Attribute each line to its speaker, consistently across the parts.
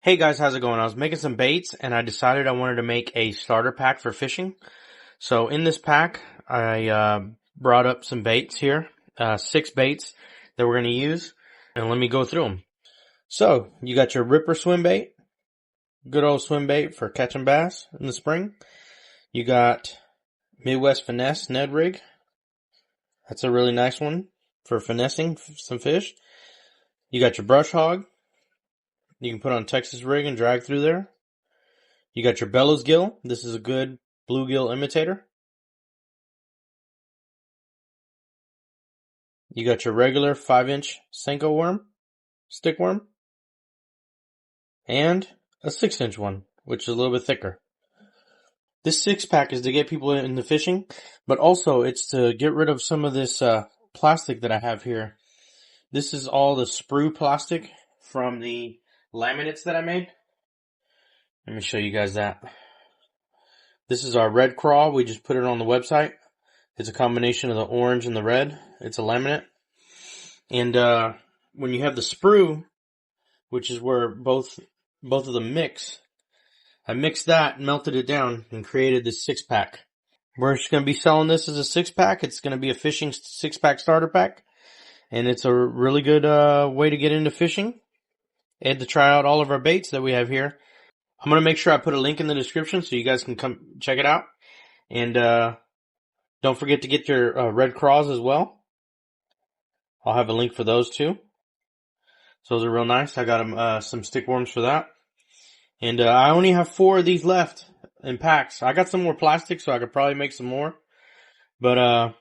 Speaker 1: Hey guys, how's it going? I was making some baits and I decided I wanted to make a starter pack for fishing. So in this pack, I brought up some baits here, 6 baits that we're going to use, and let me go through them. So you got your Ripper swim bait, good old swim bait for catching bass in the spring. You got Midwest Finesse Ned Rig. That's a really nice one for finessing some fish. You got your Brush Hog. You can put on Texas rig and drag through there. You got your Bellows Gill. This is a good bluegill imitator. You got your regular 5-inch Senko worm, stick worm, and a 6-inch one, which is a little bit thicker. This 6-pack is to get people into fishing, but also it's to get rid of some of this plastic that I have here. This is all the sprue plastic from the laminates that I made. Let me show you guys that. This is our red crawl. We just put it on the website. It's a combination of the orange and the red. It's a laminate. And when you have the sprue, which is where both of them mix, I mixed that, melted it down, and created this 6-pack. We're just going to be selling this as a 6-pack. It's going to be a fishing 6-pack starter pack. And it's a really good way to get into fishing and to try out all of our baits that we have here. I'm going to make sure I put a link in the description so you guys can come check it out. And don't forget to get your red craws as well. I'll have a link for those too. So those are real nice. I got them some stick worms for that. And I only have 4 of these left in packs. I got some more plastic, so I could probably make some more. But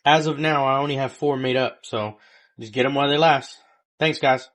Speaker 1: as of now, I only have 4 made up. So just get them while they last. Thanks, guys.